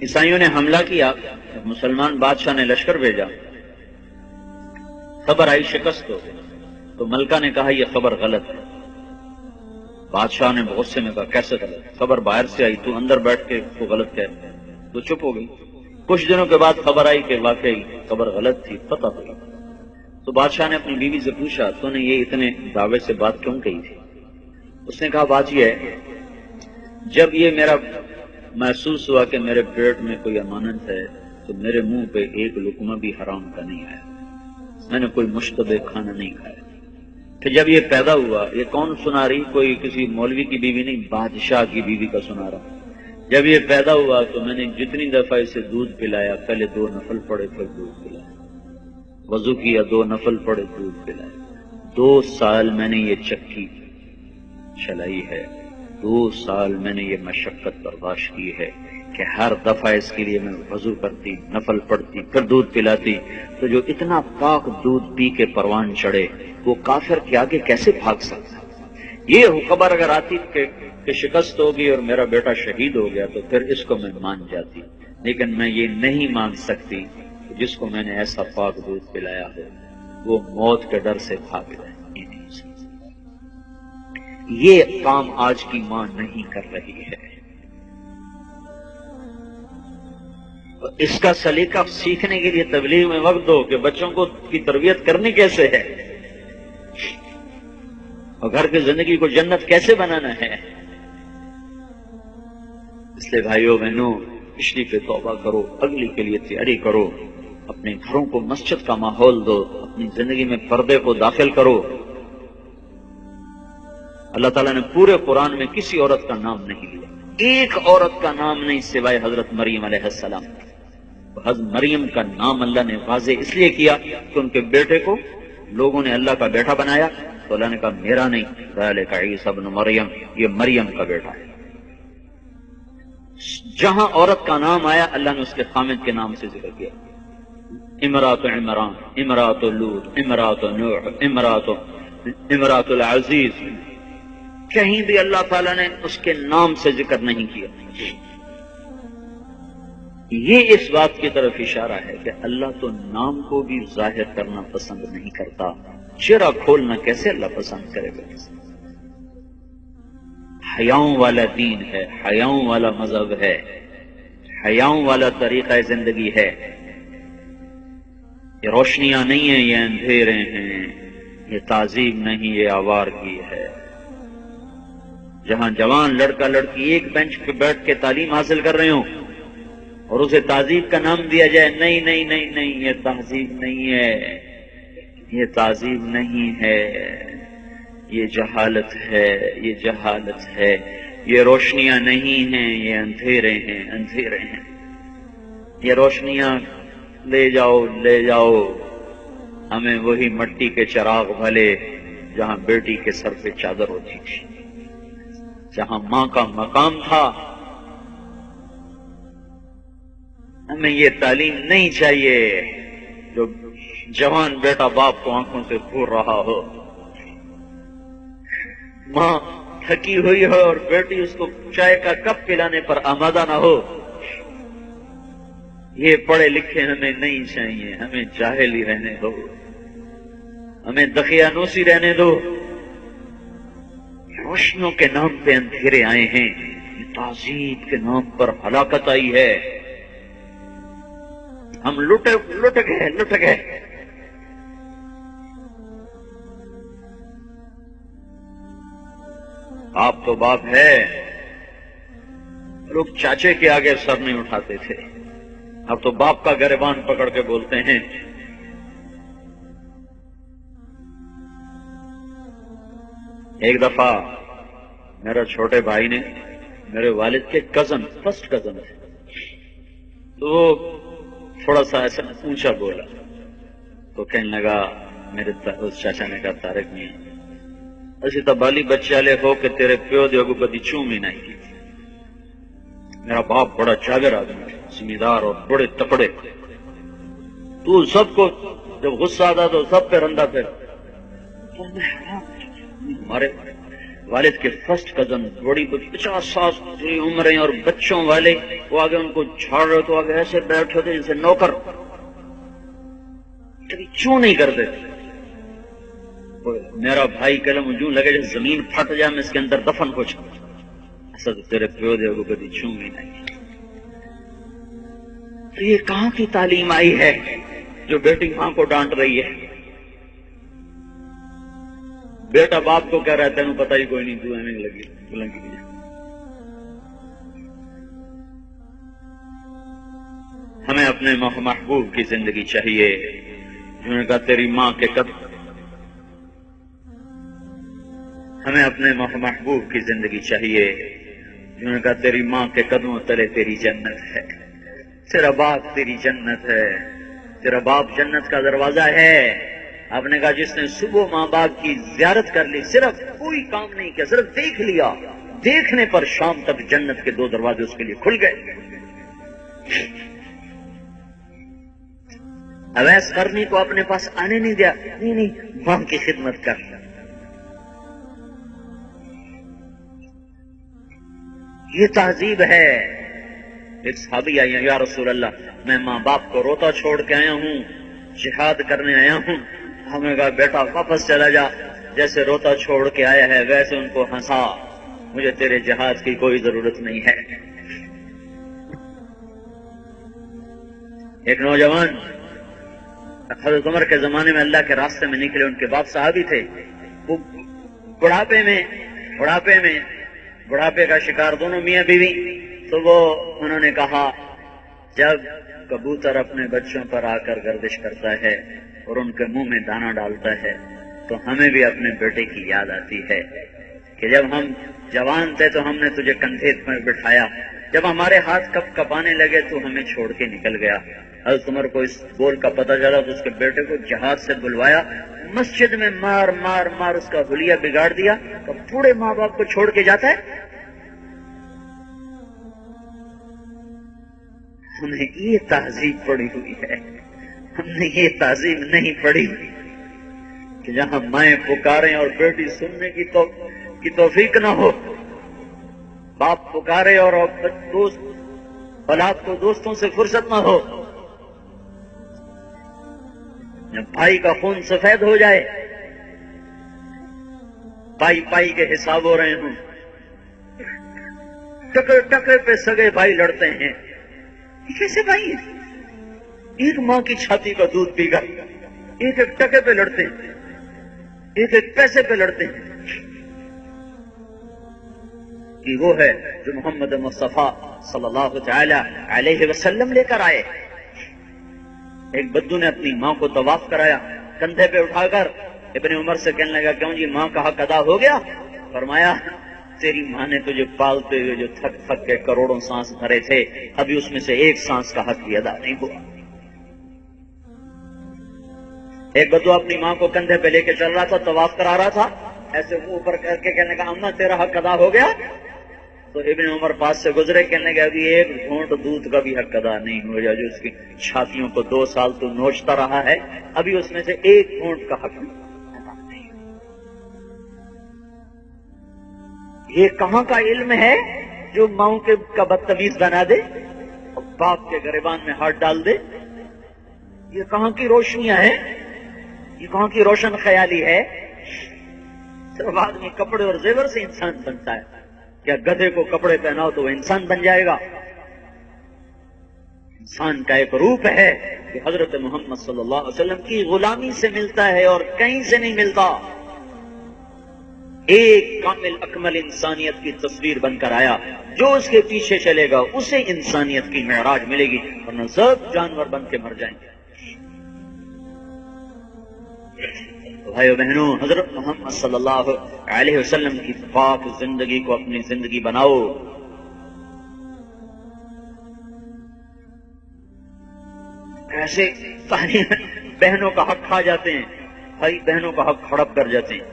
عیسائیوں نے حملہ کیا، مسلمان بادشاہ نے لشکر بھیجا، خبر آئی شکست ہو گئی، تو ملکہ نے کہا یہ خبر غلط ہے۔ بادشاہ نے غصے میں کہا کیسے غلط؟ خبر باہر سے آئی، تو اندر بیٹھ کے تو غلط کہہ، تو چپ ہو گئی۔ کچھ دنوں کے بعد خبر آئی کہ واقعی خبر غلط تھی، پتہ ہوئی۔ تو بادشاہ نے اپنی بیوی سے پوچھا تو نے یہ اتنے دعوے سے بات کیوں کہی تھی؟ اس نے کہا بات یہ ہے، جب یہ میرا محسوس ہوا کہ میرے پیٹ میں کوئی امانت ہے تو میرے منہ پہ ایک لقمہ بھی حرام کا نہیں آیا، میں نے کوئی مشتبہ کھانا نہیں کھایا۔ پھر جب یہ پیدا ہوا، یہ کون سنا رہی؟ کوئی کسی مولوی کی بیوی نہیں، بادشاہ کی بیوی کا سنا رہا۔ جب یہ پیدا ہوا تو میں نے جتنی دفعہ اسے دودھ پلایا، پہلے 2 نفل پڑے پھر دودھ پلایا، وضو کیا 2 نفل پڑے دودھ پلایا۔ 2 سال میں نے یہ چکی چلائی ہے، 2 سال میں نے یہ مشقت برداشت کی ہے کہ ہر دفعہ اس کے لیے میں وضو کرتی، نفل پڑھتی، پھر دودھ پلاتی۔ تو جو اتنا پاک دودھ پی کے پروان چڑھے وہ کافر کے آگے کیسے بھاگ سکتا؟ یہ خبر اگر آتی کہ شکست ہوگی اور میرا بیٹا شہید ہو گیا تو پھر اس کو میں مان جاتی، لیکن میں یہ نہیں مان سکتی کہ جس کو میں نے ایسا پاک دودھ پلایا ہو وہ موت کے ڈر سے بھاگ جائے۔ یہ کام آج کی ماں نہیں کر رہی ہے۔ اس کا سلیقہ سیکھنے کے لیے تبلیغ میں وقت دو کہ بچوں کو کی تربیت کرنی کیسے ہے اور گھر کی زندگی کو جنت کیسے بنانا ہے۔ اس لیے بھائیوں بہنوں، پچھلی پہ توبہ کرو، اگلی کے لیے تیاری کرو، اپنے گھروں کو مسجد کا ماحول دو، اپنی زندگی میں پردے کو داخل کرو۔ اللہ تعالیٰ نے پورے قرآن میں کسی عورت کا نام نہیں لیا، ایک عورت کا نام نہیں سوائے حضرت مریم علیہ السلام۔ حضرت مریم کا نام اللہ نے واضح اس لیے کیا کہ ان کے بیٹے کو لوگوں نے اللہ کا بیٹا بنایا، تو اللہ نے کہا میرا نہیں، ذالک عیسی ابن مریم، یہ مریم کا بیٹا ہے۔ جہاں عورت کا نام آیا اللہ نے اس کے خامد کے نام سے ذکر کیا، امرات عمران، امرات لوط، امرات نوح، امرات العزیز، کہیں بھی اللہ تعالیٰ نے اس کے نام سے ذکر نہیں کیا۔ یہ اس بات کی طرف اشارہ ہے کہ اللہ تو نام کو بھی ظاہر کرنا پسند نہیں کرتا، چہرہ کھولنا کیسے اللہ پسند کرے گا؟ حیاؤں والا دین ہے، حیاؤں والا مذہب ہے، حیاؤں والا طریقہ زندگی ہے۔ یہ روشنیاں نہیں ہیں، یہ اندھیرے ہیں، یہ تعظیم نہیں، یہ آوارگی ہے۔ جہاں جوان لڑکا لڑکی ایک بینچ پہ بیٹھ کے تعلیم حاصل کر رہے ہوں اور اسے تہذیب کا نام دیا جائے، نہیں نہیں نہیں نہیں، یہ تہذیب نہیں ہے، یہ تہذیب نہیں ہے، یہ جہالت ہے، یہ جہالت ہے، یہ روشنیاں نہیں ہیں، یہ اندھیرے ہیں، اندھیرے ہیں۔ یہ روشنیاں لے جاؤ، لے جاؤ ہمیں وہی مٹی کے چراغ بھلے جہاں بیٹی کے سر پہ چادر ہوتی تھی، جہاں ماں کا مقام تھا۔ ہمیں یہ تعلیم نہیں چاہیے جو جوان بیٹا باپ کو آنکھوں سے گھور رہا ہو، ماں تھکی ہوئی ہو اور بیٹی اس کو چائے کا کپ پلانے پر آمادہ نہ ہو۔ یہ پڑھے لکھے ہمیں نہیں چاہیے، ہمیں جاہل ہی رہنے دو، ہمیں دقیانوسی رہنے دو۔ روشنیوں کے نام پہ اندھیرے آئے ہیں، تہذیب کے نام پر ہلاکت آئی ہے، ہم لٹ گئے۔ باپ تو باپ ہے، لوگ چاچے کے آگے سر نہیں اٹھاتے تھے، اب تو باپ کا گریبان پکڑ کے بولتے ہیں۔ ایک دفعہ میرا چھوٹے بھائی نے میرے والد کے فرسٹ کزن ہے، تو وہ تھوڑا سا ایسا اونچا بولا تو کہنے لگا، میرے اس چاچا نے کہا طارق میاں اسی تبالی بچے والے ہو کہ تیرے پیو دیو کو کدی چوم ہی نہیں کی۔ میرا باپ بڑا جاگر آدمی، ذمہ دار اور بڑے تکڑے، تو سب کو جب غصہ آتا تو سب پہ رندا پھر۔ ہمارے والد کے فرسٹ کزن، بڑی 50 سال کی عمریں اور بچوں والے، وہ آگے ان کو جھاڑ رہے تو آگے ایسے بیٹھے تھے جیسے نوکر، کبھی چوں نہیں کرتے. میرا بھائی کلم یوں لگے جیسے زمین پھٹ جائے میں اس کے اندر دفن ہو جاؤں. ایسا تو تیرے پیو دے کو کبھی چھوں ہی نہیں. تو یہ کہاں کی تعلیم آئی ہے جو بیٹی ماں کو ڈانٹ رہی ہے؟ بیٹا باپ کو کہہ رہا ہے تینوں پتہ ہی کوئی نہیں، تو نہیں لگی بلنگی. ہمیں اپنے محبوب کی زندگی چاہیے. انہوں نے کہا تیری ماں کے قدم، ہمیں اپنے محبوب کی زندگی چاہیے. انہوں نے کہا تیری ماں کے قدموں تلے تیری جنت ہے، تیرا باپ تیری جنت ہے، تیرا باپ جنت کا دروازہ ہے. آپ نے کہا جس نے صبح ماں باپ کی زیارت کر لی، صرف کوئی کام نہیں کیا، صرف دیکھ لیا، دیکھنے پر شام تک جنت کے 2 دروازے اس کے لیے کھل گئے. اویس کرنی کو اپنے پاس آنے نہیں دیا، نہیں ماں کی خدمت کر. یہ تہذیب ہے. ایک صحابی آئی یا رسول اللہ میں ماں باپ کو روتا چھوڑ کے آیا ہوں، جہاد کرنے آیا ہوں. ہمیں کہا بیٹا واپس چلا جا، جیسے روتا چھوڑ کے آیا ہے ویسے ان کو ہنسا، مجھے تیرے جہاد کی کوئی ضرورت نہیں ہے. ایک نوجوان حضرت عمر کے زمانے میں اللہ کے راستے میں نکلے، ان کے باپ صحابی تھے. وہ بڑھاپے کا شکار دونوں میاں بیوی. تو انہوں نے کہا جب کبوتر اپنے بچوں پر آ کر گردش کرتا ہے اور ان کے منہ میں دانہ ڈالتا ہے تو ہمیں بھی اپنے بیٹے کی یاد آتی ہے کہ جب ہم جوان تھے تو ہم نے تجھے کندھے پر بٹھایا، جب ہمارے ہاتھ کپ کپانے لگے تو ہمیں چھوڑ کے نکل گیا. حضرت عمر کو اس بول کا پتہ چلا تو اس کے بیٹے کو جہاد سے بلوایا، مسجد میں مار مار مار اس کا حلیہ بگاڑ دیا. تو پورے ماں باپ کو چھوڑ کے جاتا ہے. ہم نے یہ تہذیب پڑھی ہوئی ہے، ہم نے یہ تہذیب نہیں پڑھی کہ جہاں مائیں پکاریں اور بیٹی سننے کی توفیق نہ ہو، باپ پکارے اور دوست اولاد کو دوستوں سے فرصت نہ ہو، بھائی کا خون سفید ہو جائے، پائی کے حساب ہو رہے ہوں، ٹکے پہ سگے بھائی لڑتے ہیں. یہ کیسے بھائی ہیں؟ ایک ماں کی چھاتی کا دودھ پی کر ایک ٹکے پہ لڑتے ہیں، ایک پیسے پہ لڑتے ہیں. کہ وہ ہے جو محمد مصطفیٰ صلی اللہ تعالی علیہ وسلم لے کر آئے. ایک بدو نے اپنی ماں کو طواف کرایا، کندھے پہ اٹھا کر ابن عمر سے کہنے لگا کیوں جی ماں کا حق ادا ہو گیا؟ فرمایا تیری ماں نے تجھے پالتے ہوئے جو تھک تھک کے کروڑوں سانس بھرے تھے، ابھی اس میں سے ایک سانس کا حق بھی ادا نہیں ہوا. ایک بدو اپنی ماں کو کندھے پہ لے کے چل رہا تھا، طواف کرا رہا تھا، ایسے اوپر کر کے کہنے کا اماں تیرا حق ادا ہو گیا؟ تو ابن عمر پاس سے گزرے، کہنے کا ابھی ایک گھونٹ دودھ کا بھی حق ادا نہیں ہو گیا، جو اس کی چھاتیوں کو 2 سال تو نوچتا رہا ہے، ابھی اس میں سے ایک گھونٹ کا حق ادا نہیں. یہ کہاں کا علم ہے جو ماؤں کا بدتمیز بنا دے اور باپ کے گریبان میں ہاتھ ڈال دے؟ یہ کہاں کی روشنیاں ہیں؟ یہ کہاں کی روشن خیالی ہے؟ صرف آدمی کپڑے اور زیور سے انسان بنتا ہے. کیا گدھے کو کپڑے پہناؤ تو وہ انسان بن جائے گا؟ انسان کا ایک روپ ہے کہ حضرت محمد صلی اللہ علیہ وسلم کی غلامی سے ملتا ہے اور کہیں سے نہیں ملتا. ایک کامل اکمل انسانیت کی تصویر بن کر آیا، جو اس کے پیچھے چلے گا اسے انسانیت کی معراج ملے گی، ورنہ سب جانور بن کے مر جائیں گے. بھائیو بہنوں، حضرت محمد صلی اللہ علیہ وسلم کی پاک زندگی کو اپنی زندگی بناؤ. ایسے بہنوں کا حق کھا جاتے ہیں، بھائی بہنوں کا حق ہڑپ کر جاتے ہیں.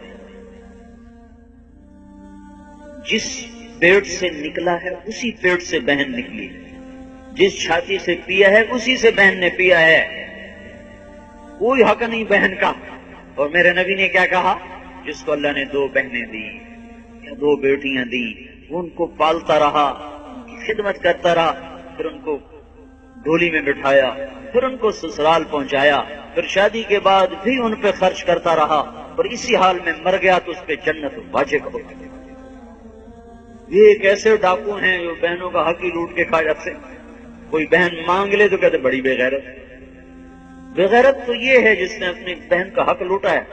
جس پیٹ سے نکلا ہے اسی پیٹ سے بہن نکلی ہے، جس چھاتی سے پیا ہے اسی سے بہن نے پیا ہے. کوئی حق نہیں بہن کا. اور میرے نبی نے کیا کہا؟ جس کو اللہ نے 2 بہنیں دی یا 2 بیٹیاں دی، وہ ان کو پالتا رہا، ان کی خدمت کرتا رہا، پھر ان کو ڈولی میں بٹھایا، پھر ان کو سسرال پہنچایا، پھر شادی کے بعد بھی ان پہ خرچ کرتا رہا، اور اسی حال میں مر گیا تو اس پہ جنت واجب ہو گئی۔ یہ ایک ایسے ڈاکو ہیں جو بہنوں کا حق ہی لوٹ کے کھا جاتے ہیں۔ کوئی بہن مانگ لے تو کہتے بڑی بے غیرت۔ بے غیرت تو یہ ہے جس نے اپنی بہن کا حق لوٹا ہے۔